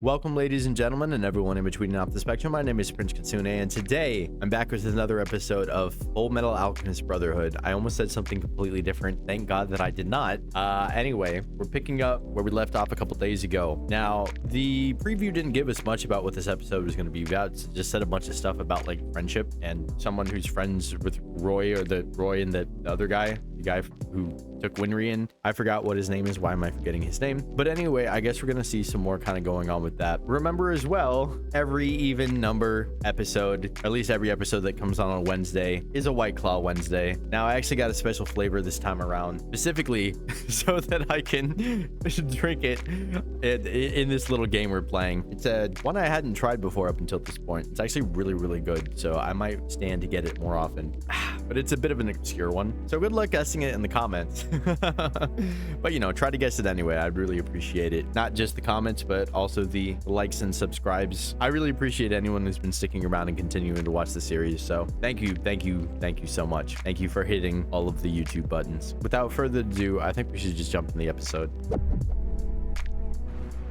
Welcome, ladies and gentlemen, and everyone in between and off the spectrum. My name is Prince Kitsune, and today I'm back with another episode of Full Metal Alchemist Brotherhood. I almost said something completely different. Thank God that I did not. Anyway, we're picking up where we left off a couple days ago. Now, the preview didn't give us much about what this episode was going to be about. It just said a bunch of stuff about like friendship and someone who's friends with Roy, or the Roy and the other guy, the guy who took Winry in. I forgot what his name is. Why am I forgetting his name? But anyway, I guess we're gonna see some more kind of going on with that. Remember as well, every even number episode, at least every episode that comes on Wednesday, is a White Claw Wednesday. Now I actually got a special flavor this time around, specifically so that I can drink it in this little game we're playing. It's a one I hadn't tried before up until this point. It's actually really good, so I might stand to get it more often. But it's a bit of an obscure one, so good luck guessing it in the comments. But you know, try to guess it anyway. I'd really appreciate it. Not just the comments, but also the likes and subscribes. I really appreciate anyone who's been sticking around and continuing to watch the series. So thank you so much. Thank you for hitting all of the YouTube buttons. Without further ado, I think we should just jump in the episode.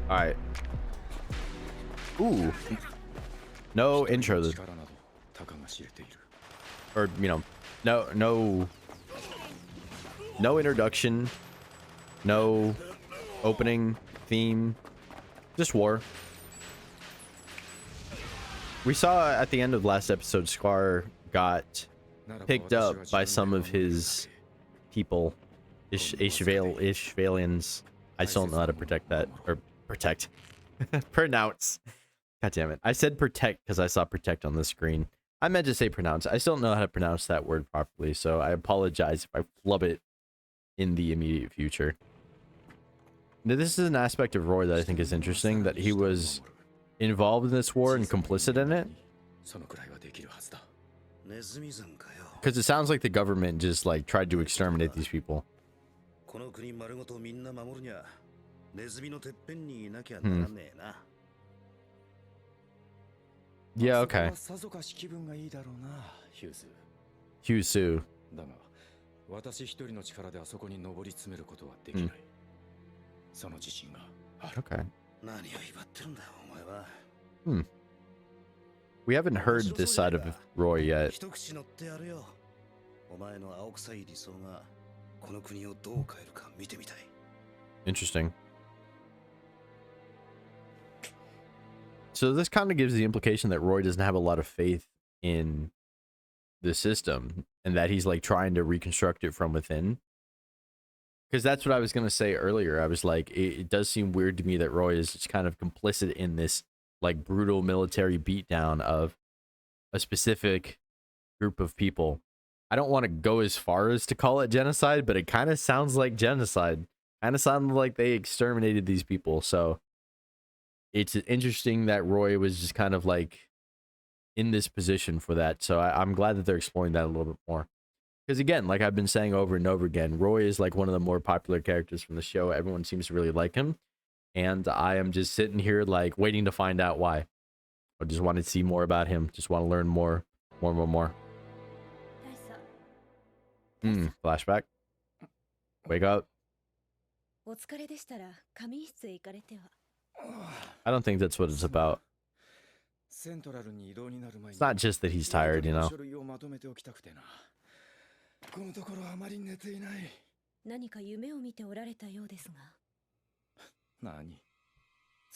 All right. Ooh. No intro. Or, you know, no introduction, no opening theme, just war. We saw at the end of last episode, Scar got picked up by some of his people, Ishvalians. I still don't know how to protect that, or protect, pronounce. God damn it. I said protect because I saw protect on the screen. I meant to say pronounce. I still don't know how to pronounce that word properly, so I apologize if I flub it in the immediate future. Now, this is an aspect of Roy that I think is interesting, that he was involved in this war and complicit in it. Because it sounds like the government just like tried to exterminate these people. Yeah, okay. Hyusu. Okay. We haven't heard this side of Roy yet. Interesting. So this kind of gives the implication that Roy doesn't have a lot of faith in the system and that he's like trying to reconstruct it from within. Because that's what I was going to say earlier. I was like, it does seem weird to me that Roy is just kind of complicit in this like brutal military beatdown of a specific group of people. I don't want to go as far as to call it genocide, but it kind of sounds like genocide. Kind of sounded like they exterminated these people. So it's interesting that Roy was just kind of like in this position for that. So I'm glad that they're exploring that a little bit more. Because again, like I've been saying over and over again, Roy is like one of the more popular characters from the show. Everyone seems to really like him. And I am just sitting here like waiting to find out why. I just want to see more about him. Just want to learn more. Flashback. Wake up. I don't think that's what it's about. It's not just that he's tired, you know.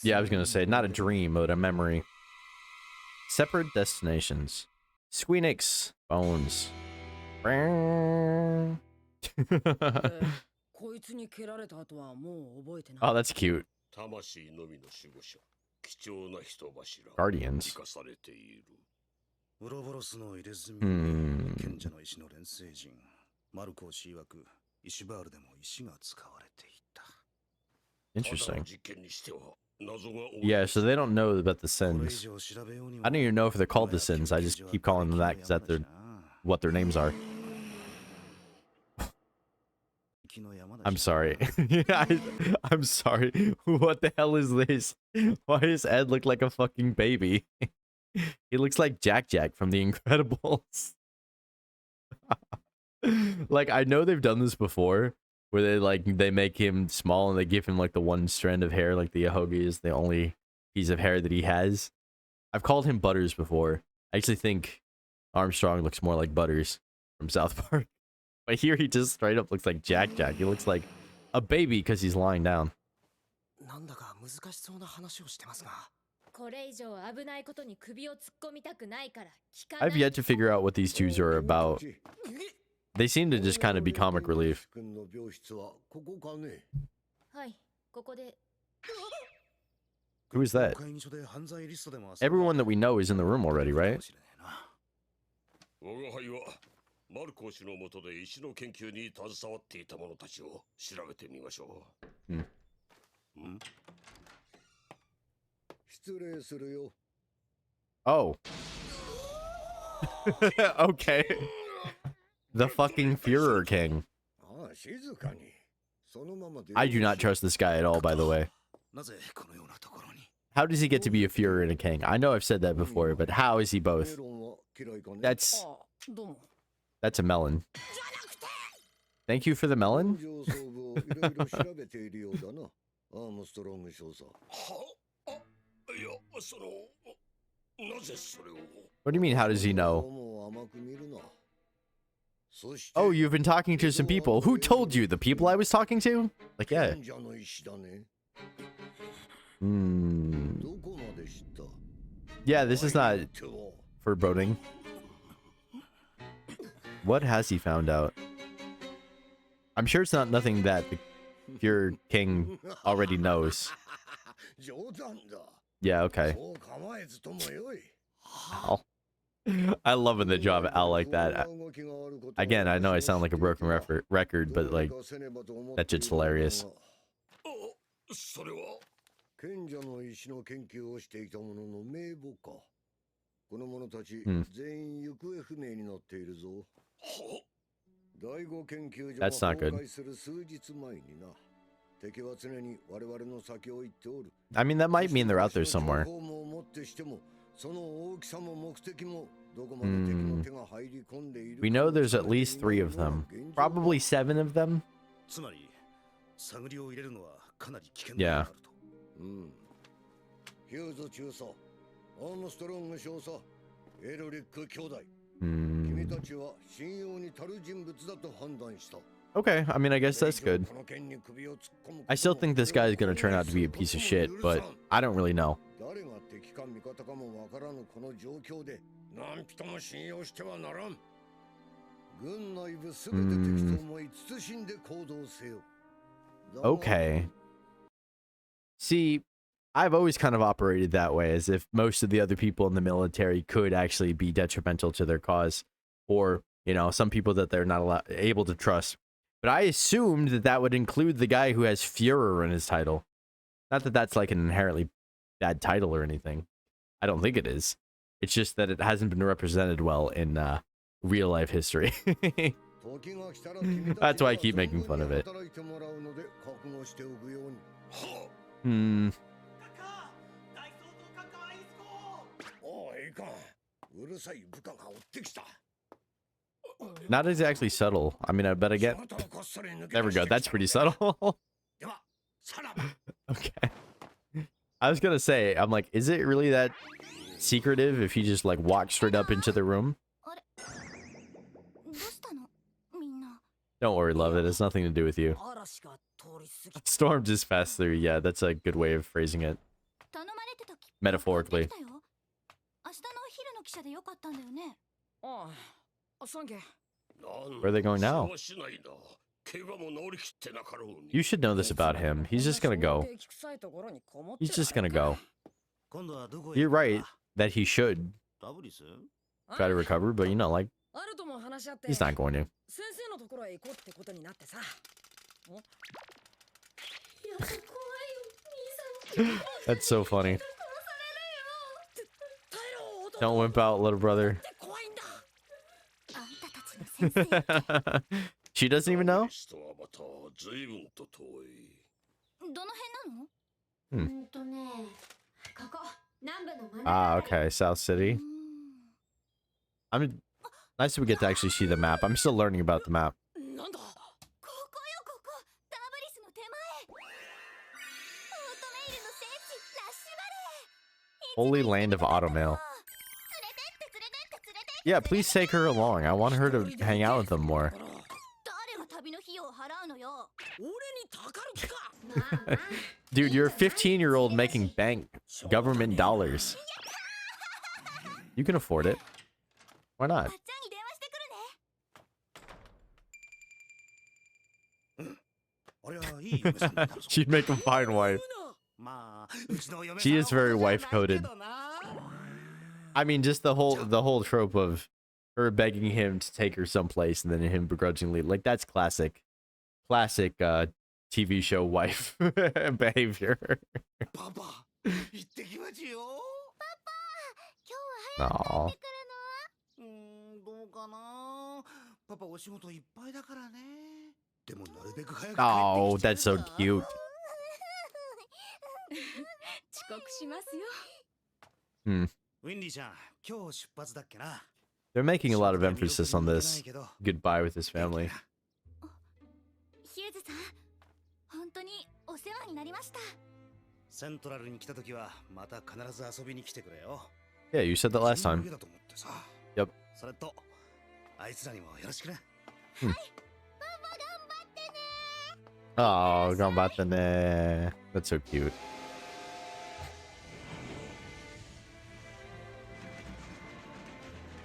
Yeah, I was gonna say, not a dream, but a memory. Separate destinations. Squeenix bones. Oh, that's cute. Guardians. Interesting. Yeah, so they don't know about the sins. I don't even know if they're called the sins. I just keep calling them that because that's what their names are. I'm sorry. I'm sorry. What the hell is this? Why does Ed look like a fucking baby? He looks like Jack Jack from The Incredibles. Like, I know they've done this before, where they make him small and they give him like the one strand of hair, like the Yahogi is the only piece of hair that he has. I've called him Butters before. I actually think Armstrong looks more like Butters from South Park. But here he just straight up looks like Jack Jack. He looks like a baby because he's lying down. I've yet to figure out what these twos are about. They seem to just kind of be comic relief. Who is that? Everyone that we know is in the room already, right? Oh. Okay. The fucking Führer King. I do not trust this guy at all, by the way. How does he get to be a Führer and a king? I know I've said that before, but how is he both? That's a melon. Thank you for the melon? What do you mean, how does he know? Oh, you've been talking to some people. Who told you? The people I was talking to? Like, yeah. Yeah, this is not foreboding. What has he found out? I'm sure it's not nothing that the Führer King already knows. Yeah, okay. Al. I love when they draw Al like that. Again, I know I sound like a broken record, but like, that shit's hilarious. That's not good. I mean, that might mean they're out there somewhere. We know there's at least 3 of them. Probably 7 of them. Yeah. Okay, I mean, I guess that's good. I still think this guy is going to turn out to be a piece of shit, but I don't really know. Okay. See, I've always kind of operated that way, as if most of the other people in the military could actually be detrimental to their cause, or, you know, some people that they're not able to trust. But I assumed that that would include the guy who has Führer in his title. Not that that's like an inherently bad title or anything. I don't think it is. It's just that it hasn't been represented well in real life history. That's why I keep making fun of it. Not exactly subtle. I mean, I bet I get... There we go. That's pretty subtle. Okay. I was gonna say, I'm like, is it really that secretive if he just like walks straight up into the room? Don't worry, love it. It's nothing to do with you. Storm just passed through. Yeah, that's a good way of phrasing it. Metaphorically. Where are they going now? You should know this about him. He's just gonna go. He's just gonna go. You're right that he should try to recover, but you know, like, he's not going to. That's so funny. Don't wimp out, little brother. She doesn't even know? Ah, okay, South City. Nice that we get to actually see the map. I'm still learning about the map. Holy land of automail. Yeah, please take her along. I want her to hang out with them more. Dude, you're a 15-year-old making bank government dollars. You can afford it. Why not? She'd make a fine wife. She is very wife-coded. I mean, just the whole trope of her begging him to take her someplace and then him begrudgingly, like, that's classic TV show wife behavior. Aww. Oh, that's so cute. They're making a lot of emphasis on this goodbye with his family. Yeah, you said that last time. Yep. Oh, ganbatte ne. That's so cute.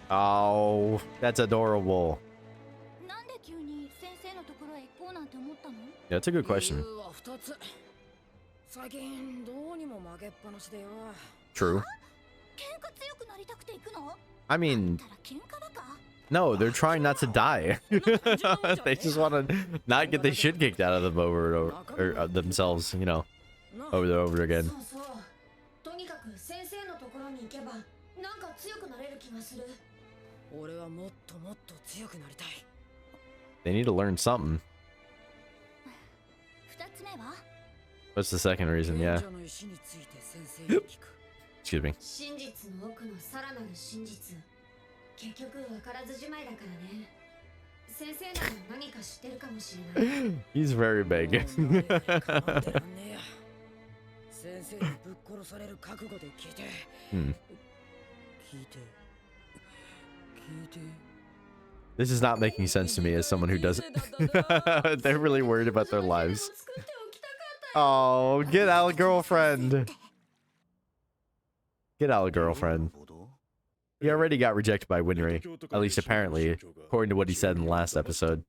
Oh, that's adorable. Yeah, that's a good question. True. I mean, no, they're trying not to die. They just want to not get the shit kicked out of them over themselves, you know, over and over again. They need to learn something. What's the second reason? Yeah. Excuse me. He's very big. This is not making sense to me as someone who doesn't. They're really worried about their lives. Oh, get out, girlfriend. Get out, girlfriend. He already got rejected by Winry, at least apparently, according to what he said in the last episode.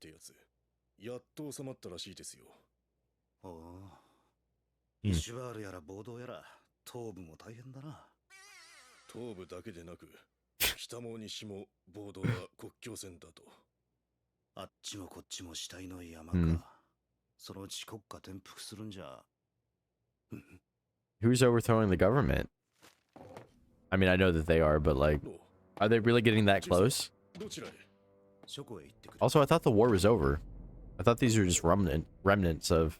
Who's overthrowing the government? I mean, I know that they are, but like, are they really getting that close? Also, I thought the war was over. I thought these were just remnants of...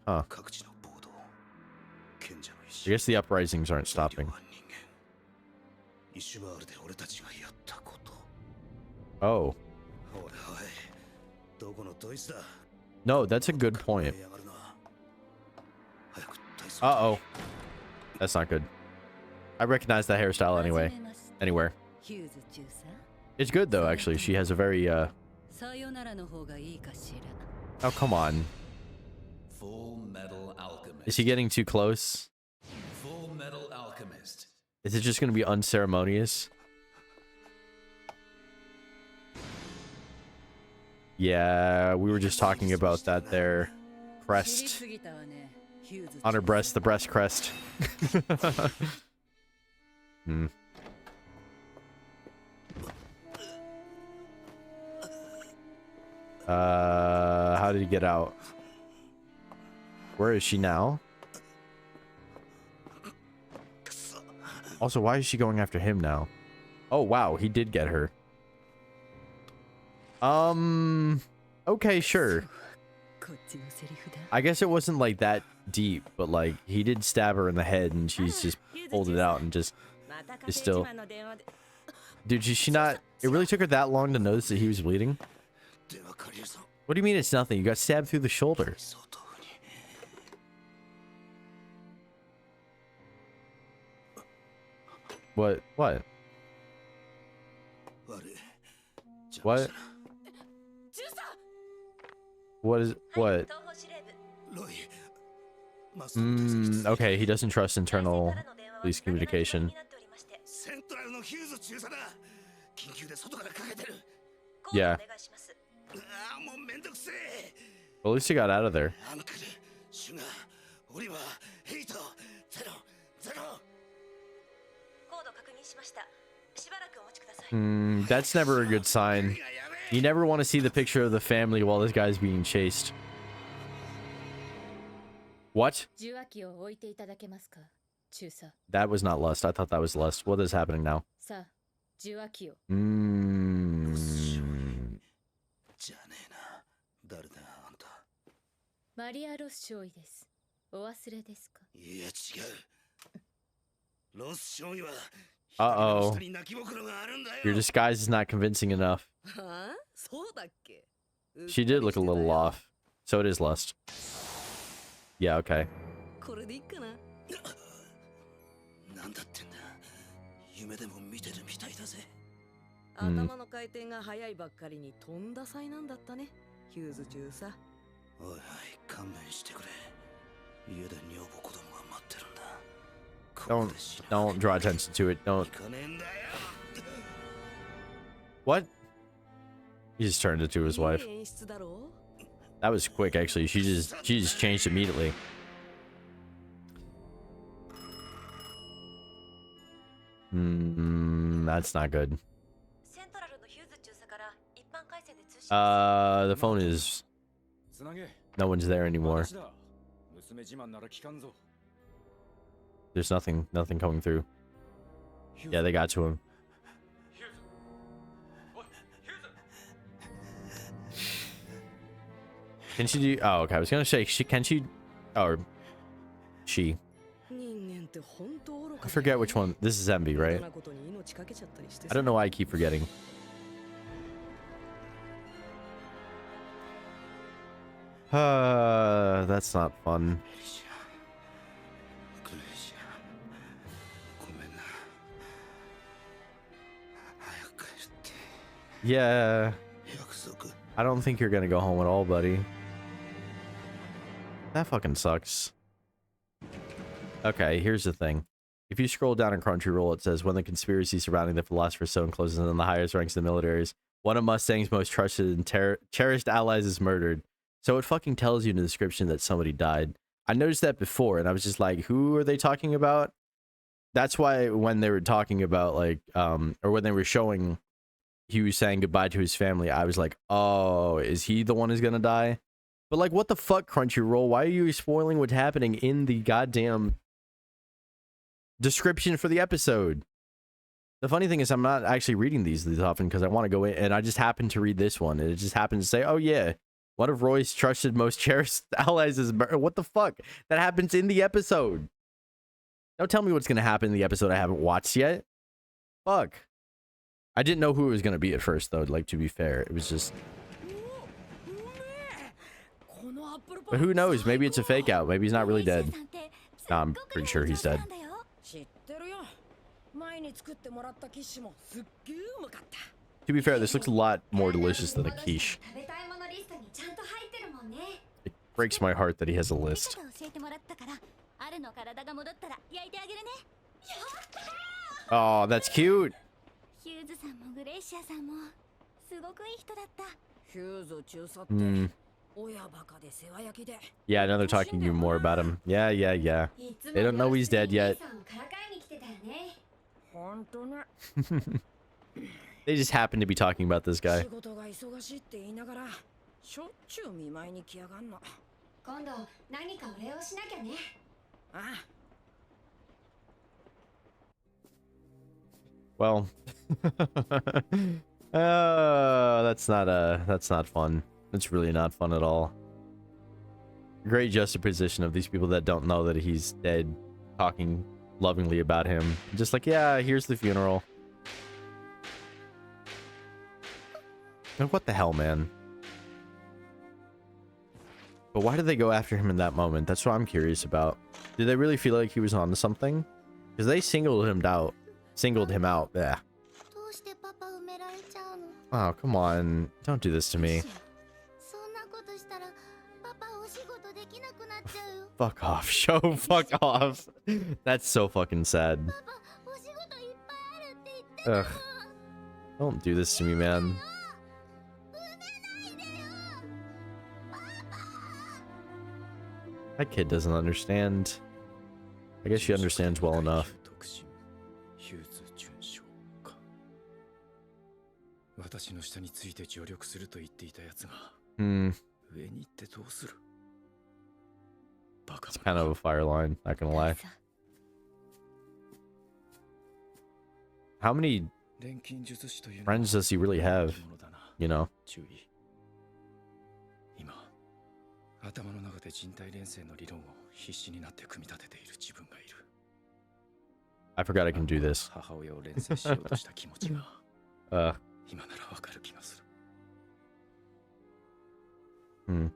Huh. I guess the uprisings aren't stopping. Oh. No, that's a good point. Uh-oh. That's not good. I recognize that hairstyle anyway. Anywhere. It's good though, actually. She has a very Oh, come on. Full Metal Alchemist. Is he getting too close? Full Metal Alchemist. Is it just going to be unceremonious? Yeah, we were just talking about that there. Crest. On her breast, the breast crest. How did he get out? Where is she now? Also, why is she going after him now? Oh, wow, he did get her. Okay, sure. I guess it wasn't like that deep, but like he did stab her in the head and she's just pulled it out and just is still. Dude, she not. It really took her that long to notice that he was bleeding? What do you mean it's nothing? You got stabbed through the shoulder. What? What? What? What is what? Okay, he doesn't trust internal police communication. Yeah. Well, at least he got out of there. That's never a good sign. You never want to see the picture of the family while this guy's being chased. What? That was not lust. I thought that was lust. What is happening now? Uh-oh. Your disguise is not convincing enough. She did look a little off. So it is lust. Yeah, okay. Don't draw attention to it. Don't. What? He just turned it to his wife. That was quick, actually. She just changed immediately. That's not good. The phone is... No one's there anymore. There's nothing coming through. Yeah, they got to him. Can she do... Oh, okay. I was gonna say, can she... Or... She. I forget which one. This is Envy, right? I don't know why I keep forgetting. That's not fun. Yeah. I don't think you're gonna go home at all, buddy. That fucking sucks. Okay, here's the thing. If you scroll down in Crunchyroll, it says, when the conspiracy surrounding the Philosopher's Stone closes in the highest ranks of the militaries, one of Mustang's most trusted and cherished allies is murdered. So it fucking tells you in the description that somebody died. I noticed that before, and I was just like, who are they talking about? That's why when they were talking about, like, or when they were showing he was saying goodbye to his family, I was like, oh, is he the one who's gonna die? But, like, what the fuck, Crunchyroll? Why are you spoiling what's happening in the goddamn description for the episode? The funny thing is, I'm not actually reading these often because I want to go in, and I just happened to read this one, and it just happened to say, oh, yeah, one of Roy's trusted, most cherished allies is murdered. What the fuck? That happens in the episode. Don't tell me what's going to happen in the episode I haven't watched yet. Fuck. I didn't know who it was going to be at first, though, like, to be fair. It was just... But who knows? Maybe it's a fake out. Maybe he's not really dead. No, I'm pretty sure he's dead. To be fair, this looks a lot more delicious than a quiche. It breaks my heart that he has a list. Oh, that's cute. Yeah, now they're talking to you more about him. Yeah. They don't know he's dead yet. They just happen to be talking about this guy. Well, that's not fun. It's really not fun at all. Great juxtaposition of these people that don't know that he's dead, talking lovingly about him. Just like, yeah, here's the funeral. Like, what the hell, man? But why did they go after him in that moment? That's what I'm curious about. Did they really feel like he was onto something? Because they singled him out. singled him out. Yeah. Oh, come on. Don't do this to me. Fuck off, show. Fuck off. That's so fucking sad. Ugh. Don't do this to me, man. That kid doesn't understand. I guess she understands well enough. Hmm. It's kind of a fire line, not gonna lie. How many friends does he really have? You know? I forgot I can do this. Hmm.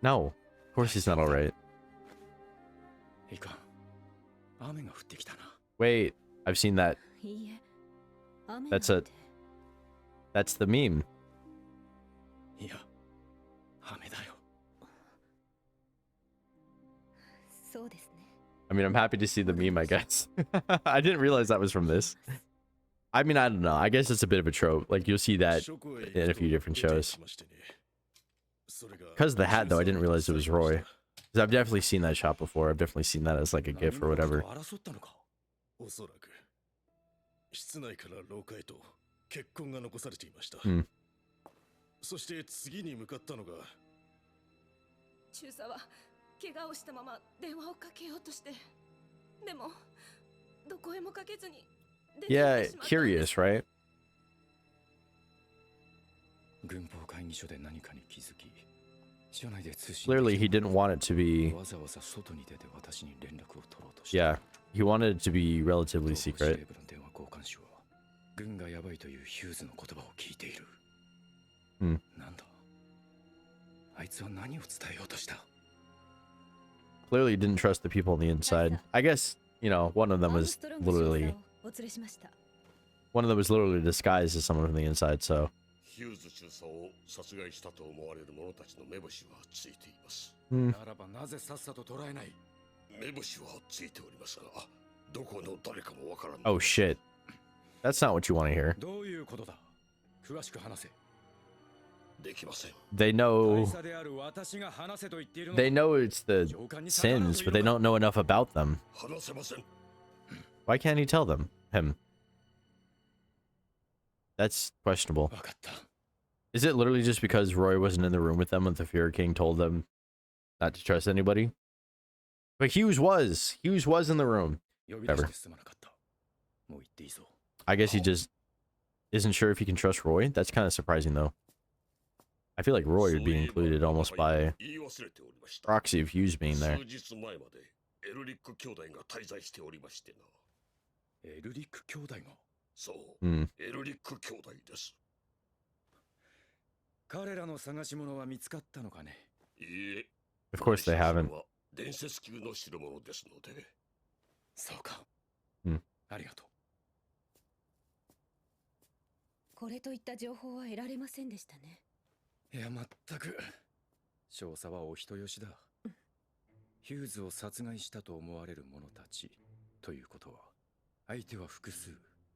No, of course he's not alright. Wait, I've seen that. That's the meme. I mean, I'm happy to see the meme, I guess. I didn't realize that was from this. I mean, I don't know. I guess it's a bit of a trope. Like, you'll see that in a few different shows. Because of the hat, though, I didn't realize it was Roy. Because I've definitely seen that shot before. I've definitely seen that as, like, a gif or whatever. Hmm. Yeah, curious, right? Clearly, he didn't want it to be... Yeah, he wanted it to be relatively secret. Hmm. Clearly, he didn't trust the people on the inside. I guess, you know, one of them was literally disguised as someone from the inside, so... Hmm. Oh shit. That's not what you want to hear. They know it's the sins, but they don't know enough about them. Why can't he tell them? Him. That's questionable. Is it literally just because Roy wasn't in the room with them when the Fear King told them not to trust anybody? But Hughes was. Hughes was in the room. Whatever. I guess he just isn't sure if he can trust Roy. That's kind of surprising, though. I feel like Roy would be included almost by proxy of Hughes being there. Hmm. Of course they haven't. Hmm.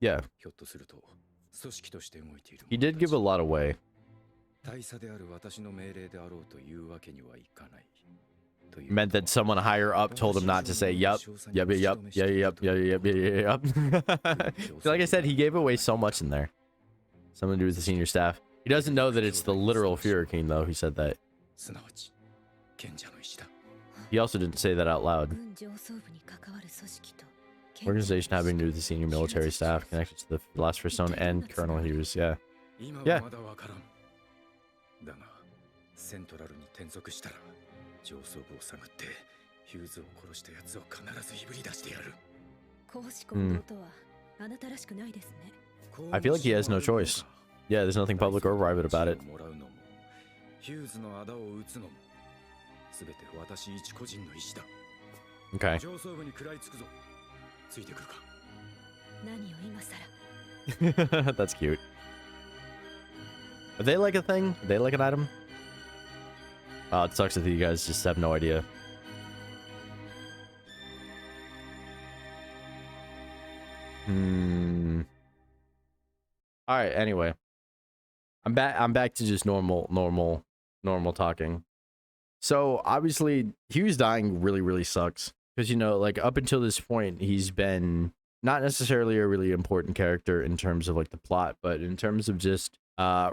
Yeah. He did give a lot away. Meant that someone higher up told him not to say yup, yup, yup, yup, yup, yup, yup, yup. Like I said, he gave away so much in there. Something to do with the senior staff. He doesn't know that it's the literal Fear King, though. He said that. He also didn't say that out loud. Organization having to do with the senior military staff connected to the Philosopher's Stone and Colonel Hughes. Yeah. Yeah. I feel like he has no choice. Yeah, there's nothing public or private about it. Okay. ついてくるか。 何を今更。 That's cute. Are they like a thing? Are they like an item? Oh, it sucks that you guys just have no idea. All right, anyway. I'm back to just normal talking. So, obviously, Hugh's dying really sucks because, you know, like up until this point, he's been not necessarily a really important character in terms of like the plot, but in terms of just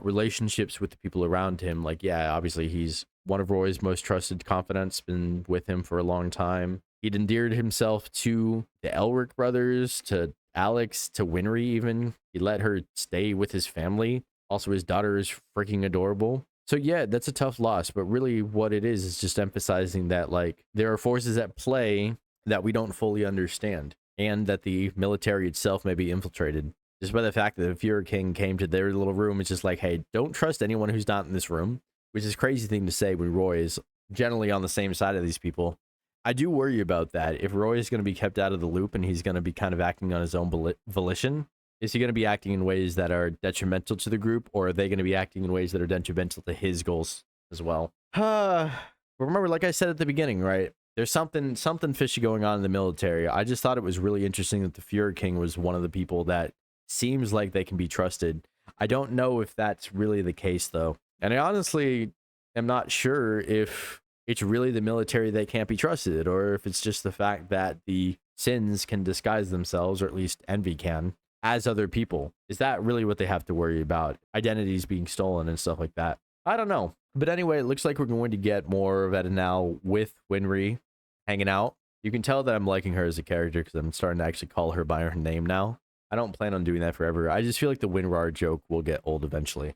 relationships with the people around him. Like, yeah, obviously he's one of Roy's most trusted confidants, been with him for a long time. He'd endeared himself to the Elric brothers, to Alex, to Winry even. He let her stay with his family. Also, his daughter is freaking adorable. So yeah, that's a tough loss, but really what it is just emphasizing that like there are forces at play that we don't fully understand, and that the military itself may be infiltrated. Just by the fact that the Fuhrer King came to their little room, it's just like, hey, don't trust anyone who's not in this room, which is a crazy thing to say when Roy is generally on the same side of these people. I do worry about that. If Roy is going to be kept out of the loop and he's going to be kind of acting on his own volition, is he going to be acting in ways that are detrimental to the group, or are they going to be acting in ways that are detrimental to his goals as well? Remember, like I said at the beginning, right? There's something fishy going on in the military. I just thought it was really interesting that the Fuhrer King was one of the people that seems like they can be trusted. I don't know if that's really the case, though. And I honestly am not sure if it's really the military that can't be trusted, or if it's just the fact that the Sins can disguise themselves, or at least Envy can, as other people. Is that really what they have to worry about? Identities being stolen and stuff like that? I don't know. But anyway, it looks like we're going to get more of it now with Winry hanging out. You can tell that I'm liking her as a character because I'm starting to actually call her by her name now. I don't plan on doing that forever. I just feel like the WinRAR joke will get old eventually.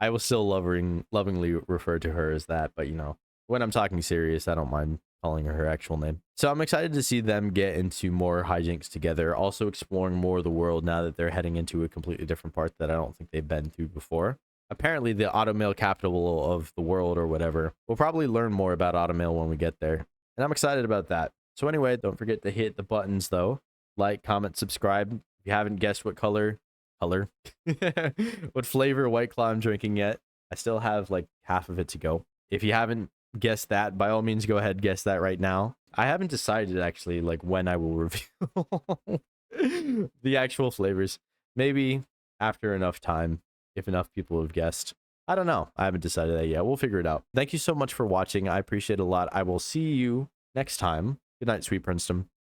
I will still lovingly refer to her as that, but you know, when I'm talking serious, I don't mind calling her actual name. So I'm excited to see them get into more hijinks together, also exploring more of the world now that they're heading into a completely different part that I don't think they've been through before. Apparently the Automail capital of the world or whatever. We'll probably learn more about Automail when we get there, and I'm excited about that. So anyway, don't forget to hit the buttons though. Like, comment, subscribe. If you haven't guessed what what flavor White Claw I'm drinking yet, I still have like half of it to go. If you haven't guessed that, by all means go ahead, guess that right now. I haven't decided actually like when I will reveal the actual flavors. Maybe after enough time, if enough people have guessed. I don't know. I haven't decided that yet. We'll figure it out. Thank you so much for watching. I appreciate it a lot. I will see you next time. Good night, sweet princedom.